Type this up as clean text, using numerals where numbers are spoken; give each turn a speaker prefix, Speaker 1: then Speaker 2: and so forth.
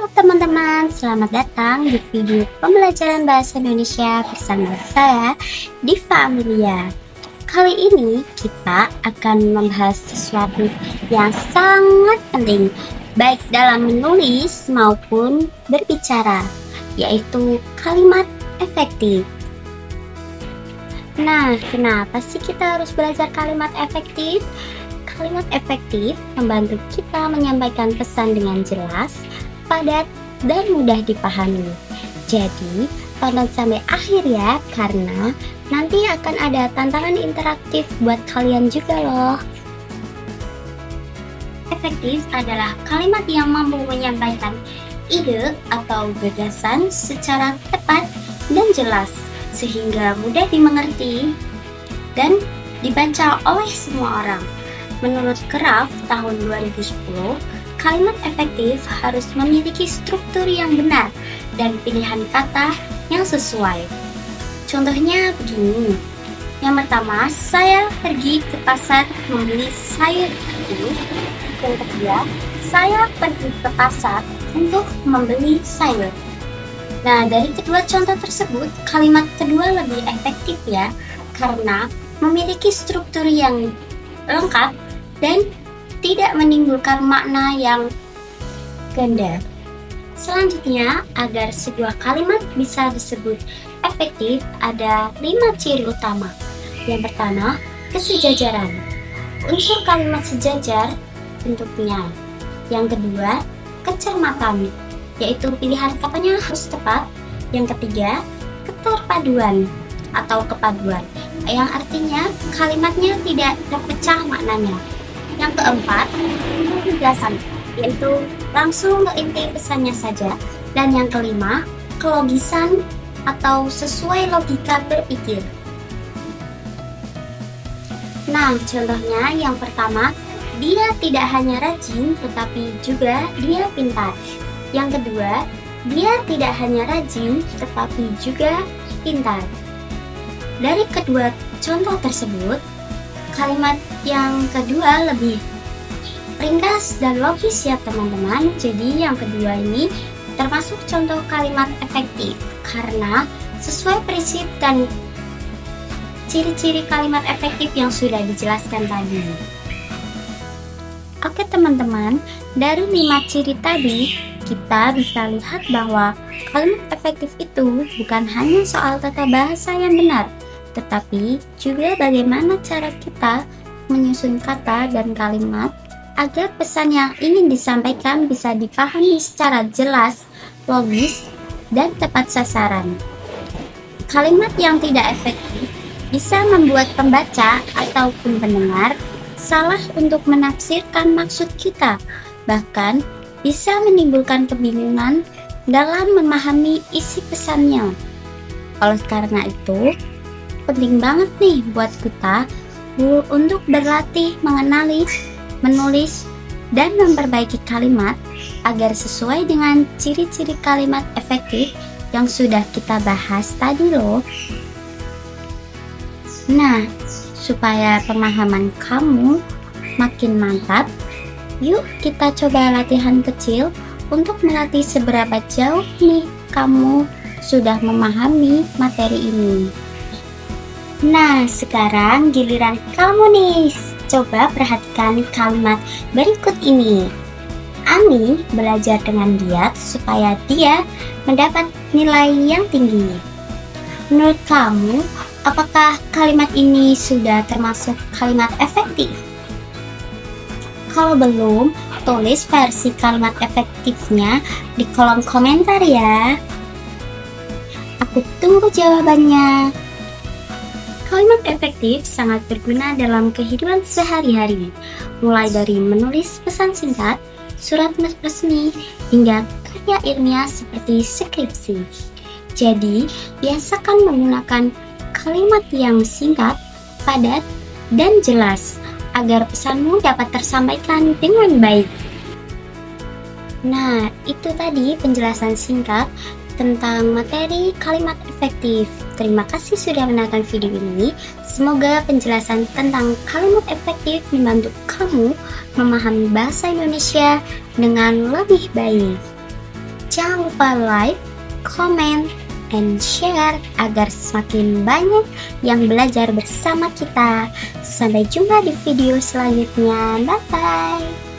Speaker 1: Halo teman-teman, selamat datang di video pembelajaran bahasa Indonesia bersama saya, Diva Amelia. Kali ini kita akan membahas sesuatu yang sangat penting, baik dalam menulis maupun berbicara, yaitu kalimat efektif. Nah, kenapa sih kita harus belajar kalimat efektif? Kalimat efektif membantu kita menyampaikan pesan dengan jelas, padat, dan mudah dipahami. Jadi, tonton sampai akhir ya, karena nanti akan ada tantangan interaktif buat kalian juga loh. Efektif adalah kalimat yang mampu menyampaikan ide atau gagasan secara tepat dan jelas, sehingga mudah dimengerti dan dibaca oleh semua orang. Menurut Kraft tahun 2010, kalimat efektif harus memiliki struktur yang benar dan pilihan kata yang sesuai. Contohnya begini. Yang pertama, saya pergi ke pasar membeli sayur. Yang kedua, saya pergi ke pasar untuk membeli sayur. Nah, dari kedua contoh tersebut, kalimat kedua lebih efektif ya, karena memiliki struktur yang lengkap dan tidak menimbulkan makna yang ganda. Selanjutnya, agar sebuah kalimat bisa disebut efektif, ada 5 ciri utama. Yang pertama, kesejajaran. Unsur kalimat sejajar bentuknya. Yang kedua, kecermatan, yaitu pilihan katanya harus tepat. Yang ketiga, keterpaduan atau kepaduan, yang artinya kalimatnya tidak terpecah maknanya. Yang keempat, ketegasan, yaitu langsung ke inti pesannya saja. Dan yang kelima, kelogisan atau sesuai logika berpikir. Nah, contohnya yang pertama, dia tidak hanya rajin tetapi juga dia pintar. Yang kedua, dia tidak hanya rajin tetapi juga pintar. Dari kedua contoh tersebut, kalimat yang kedua lebih ringkas dan logis ya teman-teman. Jadi yang kedua ini termasuk contoh kalimat efektif karena sesuai prinsip dan ciri-ciri kalimat efektif yang sudah dijelaskan tadi. Oke teman-teman, dari 5 ciri tadi kita bisa lihat bahwa kalimat efektif itu bukan hanya soal tata bahasa yang benar, tetapi juga bagaimana cara kita menyusun kata dan kalimat agar pesan yang ingin disampaikan bisa dipahami secara jelas, logis, dan tepat sasaran. Kalimat yang tidak efektif bisa membuat pembaca ataupun pendengar salah untuk menafsirkan maksud kita, bahkan bisa menimbulkan kebingungan dalam memahami isi pesannya. Oleh karena itu, penting banget nih buat kita untuk berlatih mengenali, menulis, dan memperbaiki kalimat agar sesuai dengan ciri-ciri kalimat efektif yang sudah kita bahas tadi loh. Nah, supaya pemahaman kamu makin mantap, yuk kita coba latihan kecil untuk melatih seberapa jauh nih kamu sudah memahami materi ini. Nah, sekarang giliran kamu nih. Coba perhatikan kalimat berikut ini. Ani belajar dengan giat supaya dia mendapat nilai yang tinggi. Menurut kamu, apakah kalimat ini sudah termasuk kalimat efektif? Kalau belum, tulis versi kalimat efektifnya di kolom komentar ya. Aku tunggu jawabannya. Kalimat efektif sangat berguna dalam kehidupan sehari-hari, mulai dari menulis pesan singkat, surat resmi, hingga karya ilmiah seperti skripsi. Jadi, biasakan menggunakan kalimat yang singkat, padat, dan jelas, agar pesanmu dapat tersampaikan dengan baik. Nah, itu tadi penjelasan singkat tentang materi kalimat efektif. Terima kasih sudah menonton video ini. Semoga penjelasan tentang kalimat efektif membantu kamu memahami bahasa Indonesia dengan lebih baik. Jangan lupa like, comment, and share agar semakin banyak yang belajar bersama kita. Sampai jumpa di video selanjutnya. Bye-bye.